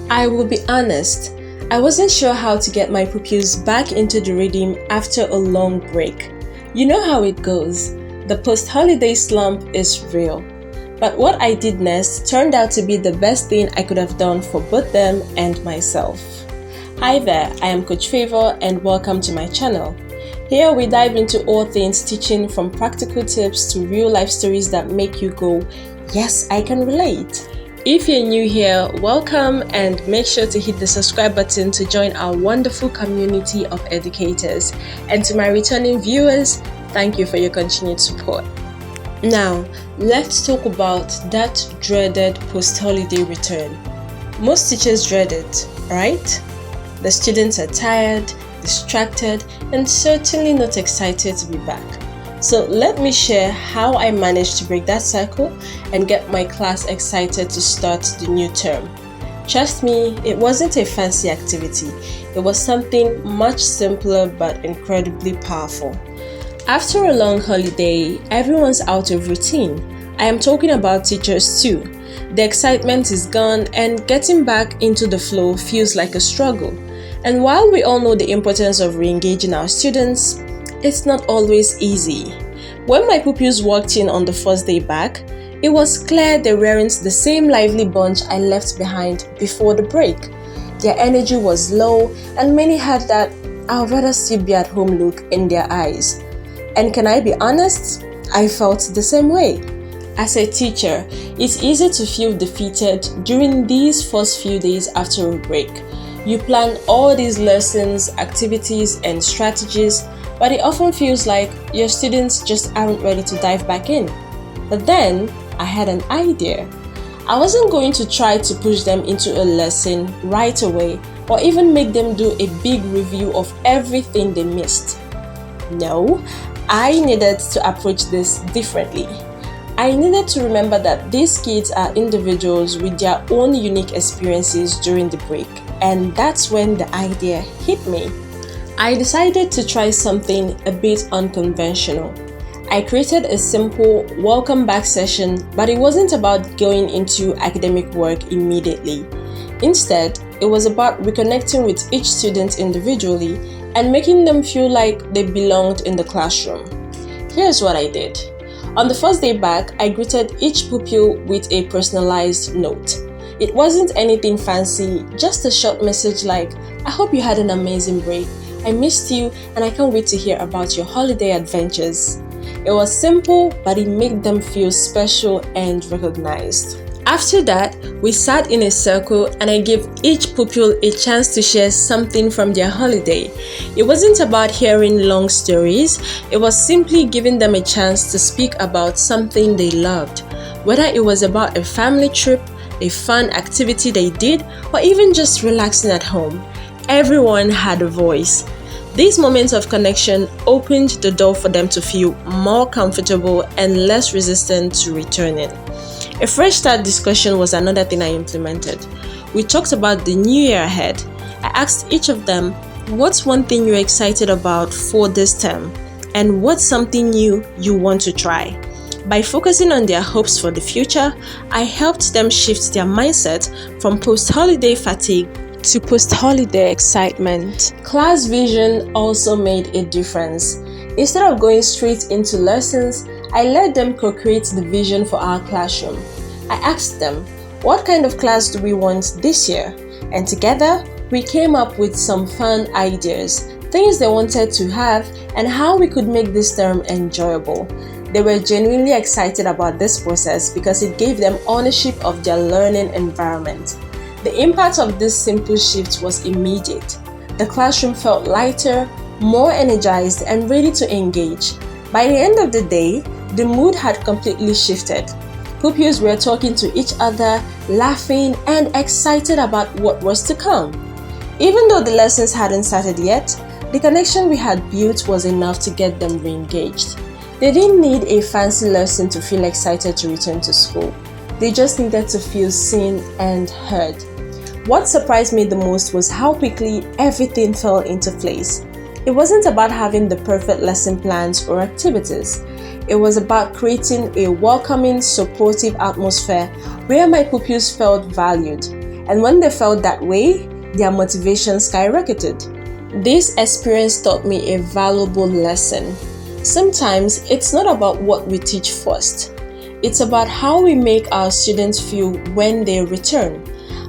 I will be honest, I wasn't sure how to get my pupils back into the rhythm after a long break. You know how it goes. The post-holiday slump is real. But what I did next turned out to be the best thing I could have done for both them and myself. Hi there, I am Coach Favor and welcome to my channel. Here we dive into all things teaching, from practical tips to real life stories that make you go, yes, I can relate. If you're new here, welcome, and make sure to hit the subscribe button to join our wonderful community of educators. And to my returning viewers, thank you for your continued support. Now, let's talk about that dreaded post-holiday return. Most teachers dread it, right? The students are tired, distracted, and certainly not excited to be back. So let me share how I managed to break that cycle and get my class excited to start the new term. Trust me, it wasn't a fancy activity. It was something much simpler but incredibly powerful. After a long holiday, everyone's out of routine. I am talking about teachers too. The excitement is gone and getting back into the flow feels like a struggle. And while we all know the importance of re-engaging our students, it's not always easy. When my pupils walked in on the first day back, it was clear they weren't the same lively bunch I left behind before the break. Their energy was low, and many had that "I'd rather still be at home" look in their eyes. And can I be honest? I felt the same way. As a teacher, it's easy to feel defeated during these first few days after a break. You plan all these lessons, activities, and strategies, but it often feels like your students just aren't ready to dive back in. But then, I had an idea. I wasn't going to try to push them into a lesson right away or even make them do a big review of everything they missed. No, I needed to approach this differently. I needed to remember that these kids are individuals with their own unique experiences during the break, and that's when the idea hit me. I decided to try something a bit unconventional. I created a simple welcome back session, but it wasn't about going into academic work immediately. Instead, it was about reconnecting with each student individually and making them feel like they belonged in the classroom. Here's what I did. On the first day back, I greeted each pupil with a personalized note. It wasn't anything fancy, just a short message like, "I hope you had an amazing break. I missed you and I can't wait to hear about your holiday adventures." It was simple, but it made them feel special and recognized. After that, we sat in a circle and I gave each pupil a chance to share something from their holiday. It wasn't about hearing long stories, it was simply giving them a chance to speak about something they loved. Whether it was about a family trip, a fun activity they did, or even just relaxing at home, everyone had a voice. These moments of connection opened the door for them to feel more comfortable and less resistant to returning. A fresh start discussion was another thing I implemented. We talked about the new year ahead. I asked each of them, what's one thing you're excited about for this term? And what's something new you want to try? By focusing on their hopes for the future, I helped them shift their mindset from post-holiday fatigue to post-holiday excitement. Class vision also made a difference. Instead of going straight into lessons, I let them co-create the vision for our classroom. I asked them, what kind of class do we want this year? And together, we came up with some fun ideas, things they wanted to have, and how we could make this term enjoyable. They were genuinely excited about this process because it gave them ownership of their learning environment. The impact of this simple shift was immediate. The classroom felt lighter, more energized, and ready to engage. By the end of the day, the mood had completely shifted. Pupils were talking to each other, laughing, and excited about what was to come. Even though the lessons hadn't started yet, the connection we had built was enough to get them re-engaged. They didn't need a fancy lesson to feel excited to return to school. They just needed to feel seen and heard. What surprised me the most was how quickly everything fell into place. It wasn't about having the perfect lesson plans or activities. It was about creating a welcoming, supportive atmosphere where my pupils felt valued. And when they felt that way, their motivation skyrocketed. This experience taught me a valuable lesson. Sometimes it's not about what we teach first. It's about how we make our students feel when they return.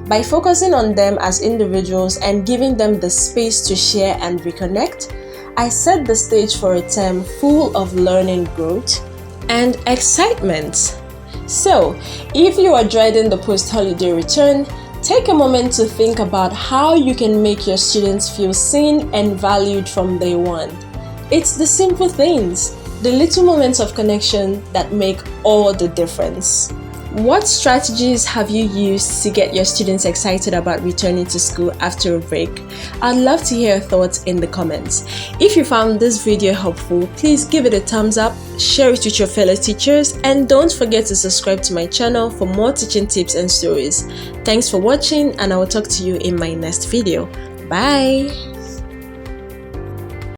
By focusing on them as individuals and giving them the space to share and reconnect, I set the stage for a term full of learning growth and excitement. So, if you are dreading the post-holiday return, take a moment to think about how you can make your students feel seen and valued from day one. It's the simple things, the little moments of connection that make all the difference. What strategies have you used to get your students excited about returning to school after a break? I'd love to hear your thoughts in the comments. If you found this video helpful, please give it a thumbs up, share it with your fellow teachers, and don't forget to subscribe to my channel for more teaching tips and stories. Thanks for watching, and I will talk to you in my next video. Bye!